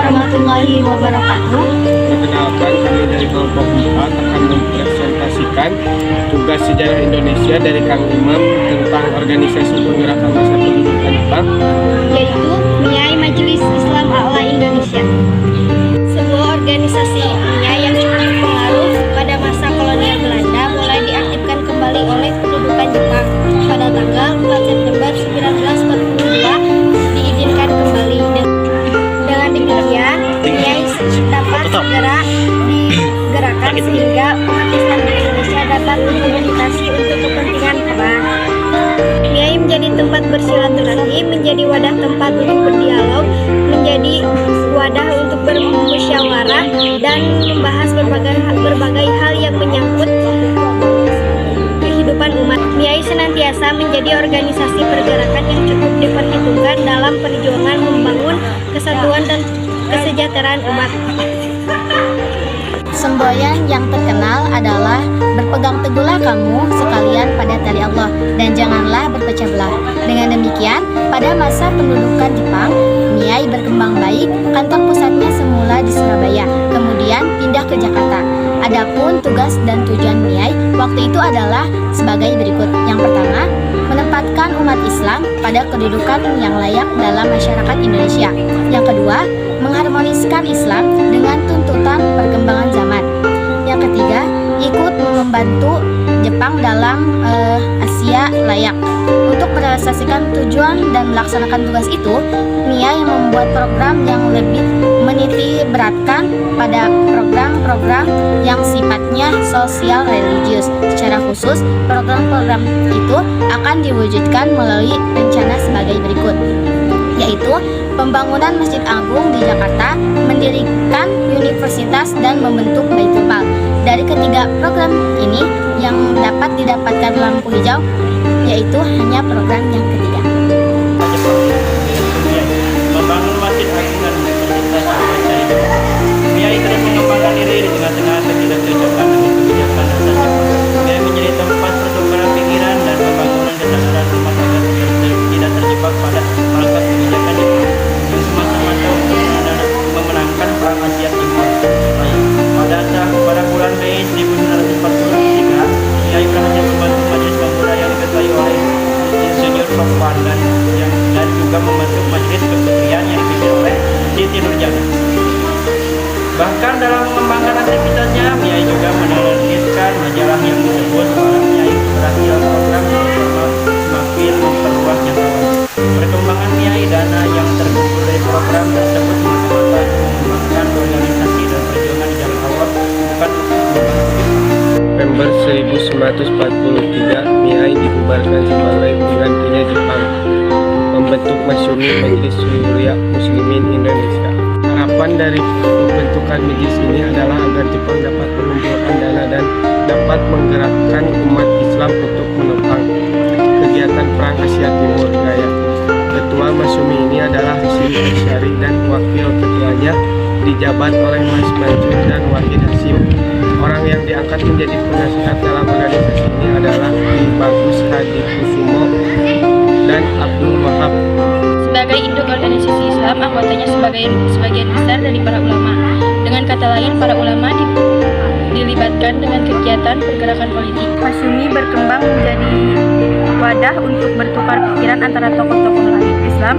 warahmatullahi wabarakatuh. Perkenalkan, kami dari kelompok 4 akan mempresentasikan tugas sejarah Indonesia dari Kang Imam tentang organisasi pergerakan masa pendudukan Jepang, Yaitu MIAI Majelis Islam A'la Indonesia. Sebuah organisasi MIAI yang cukup berpengaruh pada masa kolonial Belanda mulai diaktifkan kembali oleh pendudukan Jepang. Pada tanggal 4 September 1942 diizinkan kembali. Dengan demikian, MIAI dapat segera digerakkan sehingga umat Islam di Indonesia dapat berkomunikasi untuk kepentingan perang. MIAI menjadi tempat bersilaturahmi, menjadi wadah tempat untuk berdialog, menjadi wadah untuk bermusyawarah dan membahas berbagai hal yang menyangkut kehidupan umat. MIAI senantiasa menjadi organisasi pergerakan yang cukup diperhitungkan dalam perjuangan membangun kesatuan dan kesejahteraan umat. Semboyan yang terkenal adalah berpegang teguhlah kamu sekalian pada tali Allah dan janganlah berpecah belah. Dengan demikian, pada masa pendudukan Jepang, MIAI berkembang baik. Kantor pusatnya semula di Surabaya, kemudian pindah ke Jakarta. Adapun tugas dan tujuan MIAI waktu itu adalah sebagai berikut. Yang pertama, menempatkan umat Islam pada kedudukan yang layak dalam masyarakat Indonesia. Yang kedua, mengharmoniskan Islam dengan tuntutan perkembangan zaman. Yang ketiga, ikut membantu Jepang dalam Asia layak. Untuk merealisasikan tujuan dan melaksanakan tugas itu, MIAI membuat program yang lebih meniti beratkan pada program-program yang sifatnya sosial religius. Secara khusus, program-program itu akan diwujudkan melalui rencana sebagai berikut, yaitu pembangunan Masjid Agung di Jakarta, mendirikan universitas, dan membentuk Baitul Mal. Dari ketiga program ini, yang dapat didapatkan lampu hijau yaitu hanya program yang ketiga. Membangun Masjid Agung dan Universitas Pancasila Jepang. MIAI terus mengembangkan diri di tengah-tengah ketidakcocokan dengan kebijakan dasar Jepang. MIAI menjadi tempat pertukaran pikiran dan pembangunan kesadaran umat agar tidak terjebak pada perangkap kebijakan Jepang yang semata-mata memenangkan perang Asia Timur. Pada bulan Mei 1943, MIAI berhasil membantu Majelis Pemuda yang diketuai oleh Insinyur Sofwan dan juga membentuk Majelis Keputrian yang dipimpin oleh Siti Nurjana. Bahkan dalam mengembangkan aktivitasnya, MIAI juga menerbitkan majalah yang disebut MIAI berhasil program semakin memperluas jangkauan. Perkembangan MIAI dana yang terkumpul dari program tersebut semata-mata mengembangkan organisasi dan perjuangan di jalan Allah, bukan untuk membantu. November 1943, MIAI dibubarkan sebagai penggantinya Jepang, membentuk Masyumi Majelis Syuriah Muslimin Indonesia. Harapan dari pembentukan majelis ini adalah agar Jepang dapat mengumpulkan dana dan dapat menggerakkan umat Islam untuk menopang kegiatan Perang Asia Timur Raya. Ketua Masyumi ini adalah Hasyim Asy'ari dan wakil ketuanya dijabat oleh Mas Mansur dan Wahid Hasyim. Orang yang diangkat menjadi penasihat dalam organisasi ini adalah Ki Bagus Hadi Kusumo dan Abdul Wahab. Sebagai induk organisasi Islam, anggotanya sebagian besar dari para ulama. Dengan kata lain, para ulama dilibatkan dengan kegiatan pergerakan politik. Masyumi berkembang menjadi wadah untuk bertukar pikiran antara tokoh-tokoh lain Islam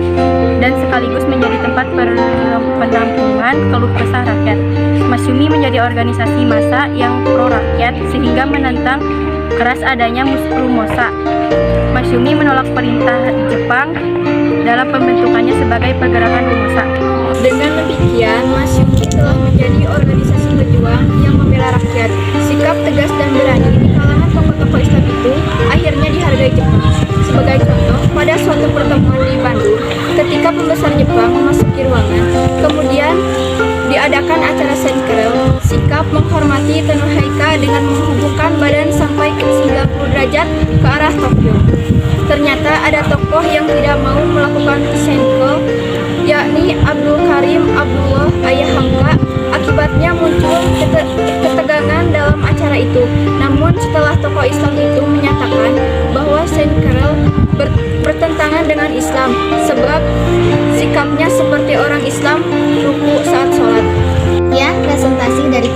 dan sekaligus menjadi tempat penampungan keluh kesah rakyat. Masyumi menjadi organisasi massa yang pro rakyat sehingga menentang keras adanya Rumosa. Masyumi menolak perintah Jepang dalam pembentukannya sebagai pergerakan Rumosa. Dengan demikian, Masyumi telah menjadi organisasi pejuang yang membela rakyat. Sikap tegas dan berani di kalangan tokoh-tokoh Islam itu akhirnya dihargai Jepang. Sebagai contoh, pada suatu pertemuan di Bandung, ketika pembesar Jepang memasuki ruangan, kemudian diadakan acara Senkerel, sikap menghormati Tenohaika dengan menghubungkan badan sampai ke 90 derajat ke arah Tokyo. Ternyata ada tokoh yang tidak mau melakukan Senkerel, yakni Abdul Karim Abdullah Ayah Hamka. Akibatnya muncul ketegangan dalam acara itu. Namun setelah tokoh Islam itu menyatakan bahwa Senkerel bertentangan dengan Islam, sebab sikap Sikapnya seperti orang Islam, ruku saat sholat. Ya, presentasi dari